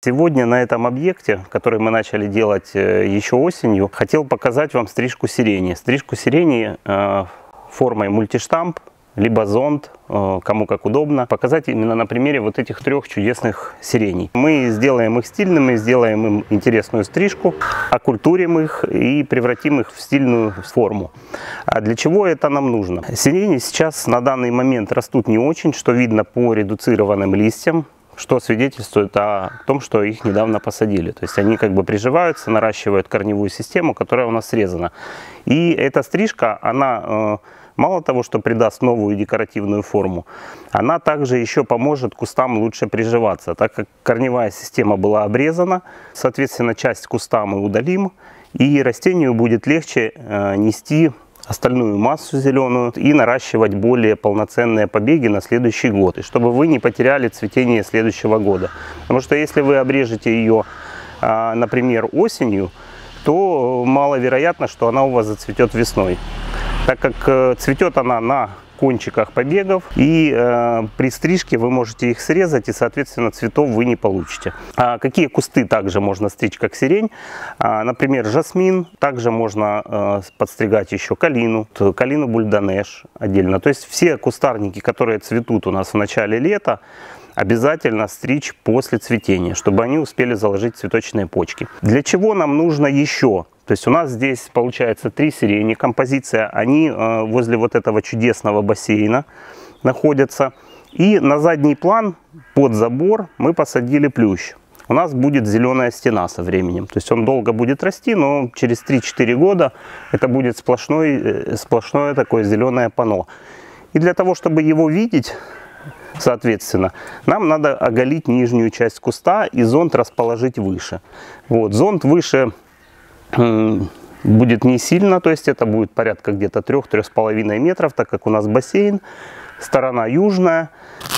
Сегодня на этом объекте, который мы начали делать еще осенью, хотел показать вам стрижку сирени. Стрижку сирени формой мультиштамп, либо зонд, кому как удобно. Показать именно на примере вот этих трех чудесных сиреней. Мы сделаем их стильными, сделаем им интересную стрижку, окультурим их и превратим их в стильную форму. А для чего это нам нужно? Сирени сейчас на данный момент растут не очень, что видно по редуцированным листьям, что свидетельствует о том, что их недавно посадили. То есть они как бы приживаются, наращивают корневую систему, которая у нас срезана. И эта стрижка, она мало того, что придаст новую декоративную форму, она также еще поможет кустам лучше приживаться, так как корневая система была обрезана. Соответственно, часть куста мы удалим, и растению будет легче нести остальную массу зеленую и наращивать более полноценные побеги на следующий год, и чтобы вы не потеряли цветение следующего года. Потому что если вы обрежете ее, например, осенью, то маловероятно, что она у вас зацветет весной, так как цветет она на кончиках побегов, и при стрижке вы можете их срезать, и, соответственно, цветов вы не получите. Какие кусты также можно стричь, как сирень? Например, жасмин, также можно подстригать еще калину бульдонеш отдельно. То есть все кустарники, которые цветут у нас в начале лета, обязательно стричь после цветения, чтобы они успели заложить цветочные почки. Для чего нам нужно еще? То есть у нас здесь получается 3 сирени, композиция, они возле вот этого чудесного бассейна находятся. И на задний план под забор мы посадили плющ. У нас будет зеленая стена со временем. То есть он долго будет расти, но через 3-4 года это будет сплошное такое зеленое панно. И для того, чтобы его видеть, соответственно, нам надо оголить нижнюю часть куста и зонт расположить выше. Вот, зонт выше будет не сильно, то есть это будет порядка где-то 3-3,5 метров, так как у нас бассейн, сторона южная,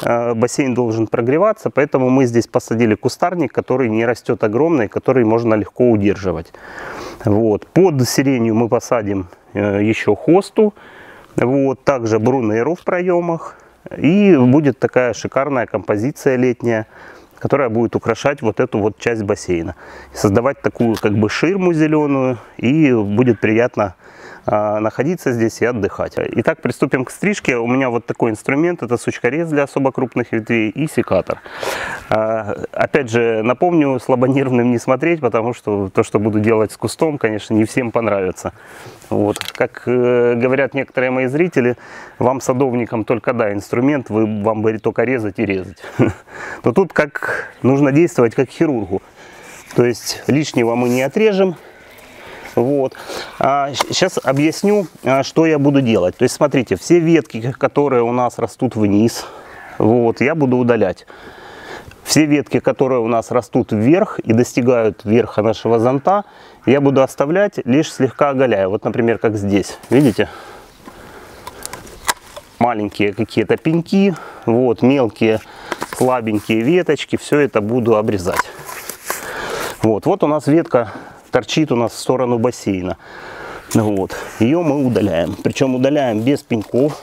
бассейн должен прогреваться, поэтому мы здесь посадили кустарник, который не растет огромный, который можно легко удерживать. Вот. Под сиренью мы посадим еще хосту, вот, также брунеру в проемах, и будет такая шикарная композиция летняя, которая будет украшать вот эту вот часть бассейна, создавать такую как бы ширму зеленую, и будет приятно находиться здесь и отдыхать. Итак, приступим к стрижке. У меня вот такой инструмент, это сучкорез для особо крупных ветвей и секатор. Опять же, напомню, слабонервным не смотреть, потому что то, что буду делать с кустом, конечно, не всем понравится. Вот. Как говорят некоторые мои зрители, вам, садовникам, только дай инструмент, вам бы только резать и резать. Но тут как нужно действовать как хирургу. То есть лишнего мы не отрежем. Вот. Сейчас объясню, что я буду делать. То есть смотрите, все ветки, которые у нас растут вниз, вот, я буду удалять. Все ветки, которые у нас растут вверх и достигают верха нашего зонта, я буду оставлять, лишь слегка оголяя. Вот, например, как здесь, видите? Маленькие какие-то пеньки, вот, мелкие слабенькие веточки, все это буду обрезать. Вот у нас ветка торчит у нас в сторону бассейна. Вот. Ее мы удаляем. Причем удаляем без пеньков.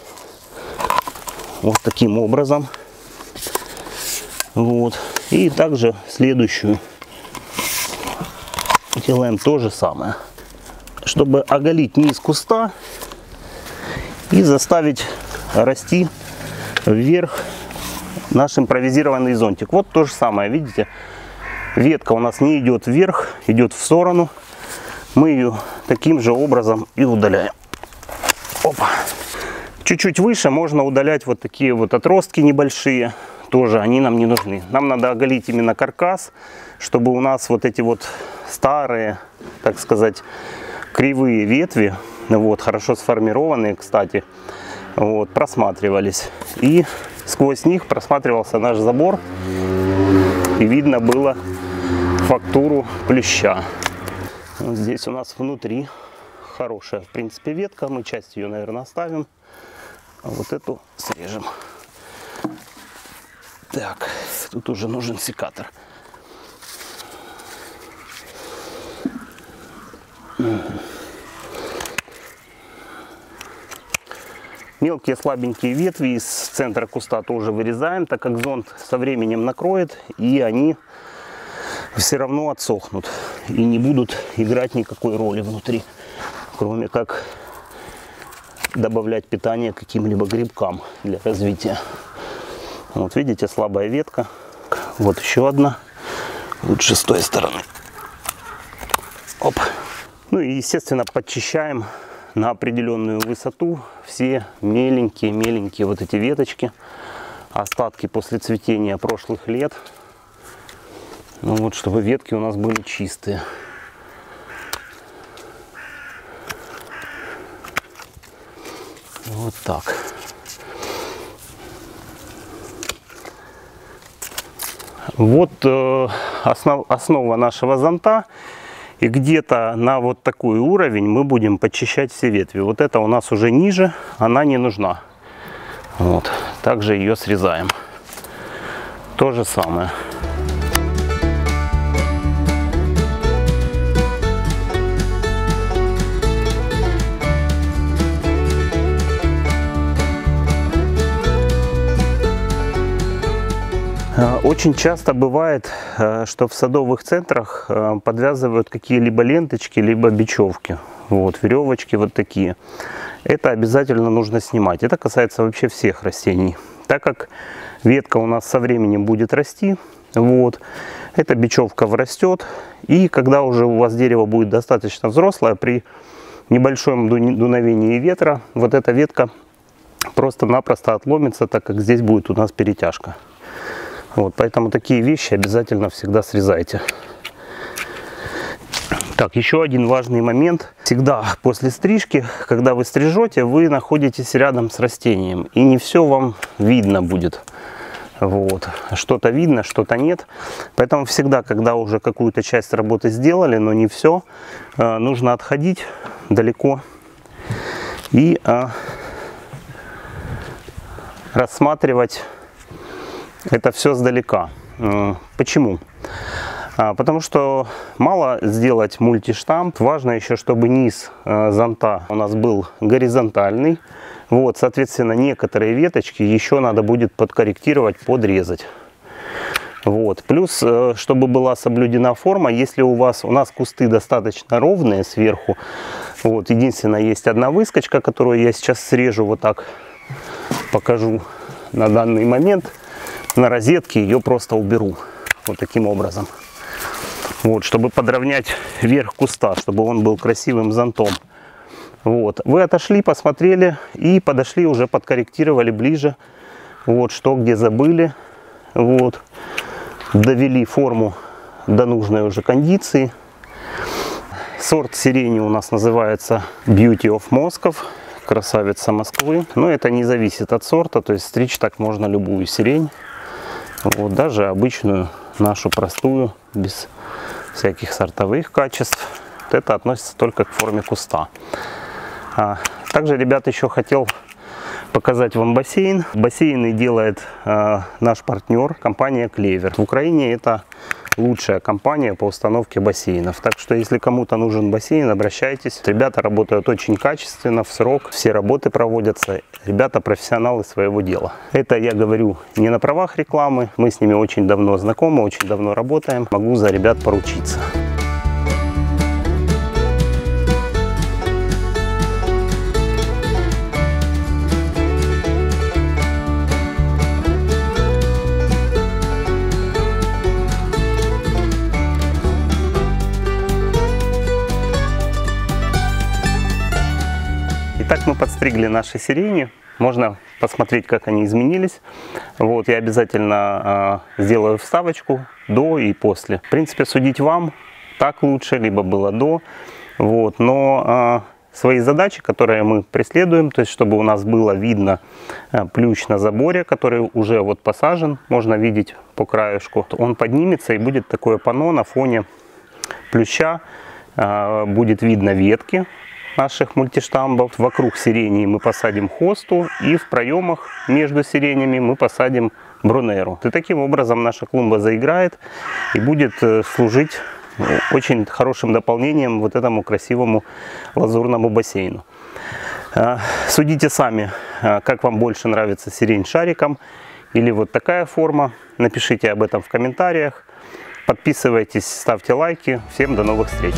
Вот таким образом. Вот. И также следующую делаем то же самое. Чтобы оголить низ куста и заставить расти вверх наш импровизированный зонтик. Вот то же самое, видите? Ветка у нас не идет вверх, идет в сторону. Мы ее таким же образом и удаляем. Опа. Чуть-чуть выше можно удалять вот такие вот отростки небольшие. Тоже они нам не нужны. Нам надо оголить именно каркас, чтобы у нас вот эти вот старые, так сказать, кривые ветви, вот, хорошо сформированные, кстати, вот, просматривались. И сквозь них просматривался наш забор. И видно было фактуру плюща. Вот здесь у нас внутри хорошая, в принципе, ветка. Мы часть ее, наверное, оставим. А вот эту срежем. Так, тут уже нужен секатор. Мелкие слабенькие ветви из центра куста тоже вырезаем, так как зонт со временем накроет, и они все равно отсохнут и не будут играть никакой роли внутри, кроме как добавлять питание каким-либо грибкам для развития. Вот видите, слабая ветка. Вот еще одна. Лучше с той стороны. Оп. Ну и, естественно, подчищаем на определенную высоту все меленькие вот эти веточки, остатки после цветения прошлых лет. Ну вот, чтобы ветки у нас были чистые. Вот так. Вот основа нашего зонта. И где-то на вот такой уровень мы будем подчищать все ветви. Вот это у нас уже ниже, она не нужна. Вот. Также ее срезаем. То же самое. Очень часто бывает, что в садовых центрах подвязывают какие-либо ленточки, либо бечевки. Вот, веревочки вот такие. Это обязательно нужно снимать. Это касается вообще всех растений. Так как ветка у нас со временем будет расти, вот, эта бечевка врастет. И когда уже у вас дерево будет достаточно взрослое, при небольшом дуновении ветра, вот эта ветка просто-напросто отломится, так как здесь будет у нас перетяжка. Вот, поэтому такие вещи обязательно всегда срезайте. Так, еще один важный момент. Всегда после стрижки, когда вы стрижете, вы находитесь рядом с растением. И не все вам видно будет. Вот. Что-то видно, что-то нет. Поэтому всегда, когда уже какую-то часть работы сделали, но не все, нужно отходить далеко и рассматривать это все сдалека. Почему? Потому что мало сделать мультиштамп, важно еще, чтобы низ зонта у нас был горизонтальный. Вот, соответственно, некоторые веточки еще надо будет подкорректировать, подрезать. Вот. Плюс, чтобы была соблюдена форма, если у нас кусты достаточно ровные сверху, вот, единственное, есть одна выскочка, которую я сейчас срежу, вот так покажу на данный момент. На розетке ее просто уберу вот таким образом, вот, чтобы подровнять верх куста, чтобы он был красивым зонтом. Вот, вы отошли, посмотрели и подошли, уже подкорректировали ближе, вот, что где забыли, вот, довели форму до нужной уже кондиции. Сорт сирени у нас называется Beauty of Moscow, красавица Москвы, но это не зависит от сорта, то есть стричь так можно любую сирень. Вот, даже обычную, нашу простую, без всяких сортовых качеств. Вот это относится только к форме куста. Также, ребят, еще хотел показать вам бассейн. Бассейны делает наш партнер, компания Клевер. В Украине это лучшая компания по установке бассейнов. Так что, если кому-то нужен бассейн, обращайтесь. Ребята работают очень качественно, в срок. Все работы проводятся. Ребята профессионалы своего дела. Это я говорю не на правах рекламы. Мы с ними очень давно знакомы, очень давно работаем. Могу за ребят поручиться. Итак, мы подстригли наши сирени. Можно посмотреть, как они изменились. Вот, я обязательно сделаю вставочку до и после. В принципе, судить вам, так лучше, либо было до. Вот, но свои задачи, которые мы преследуем, то есть чтобы у нас было видно плющ на заборе, который уже вот посажен, можно видеть по краешку. Он поднимется и будет такое панно на фоне плюща. Будет видно ветки наших мультиштамбов. Вокруг сирени мы посадим хосту, и в проемах между сиренями мы посадим брунеру. И таким образом наша клумба заиграет и будет служить очень хорошим дополнением вот этому красивому лазурному бассейну. Судите сами, как вам больше нравится сирень шариком или вот такая форма. Напишите об этом в комментариях. Подписывайтесь, ставьте лайки. Всем до новых встреч!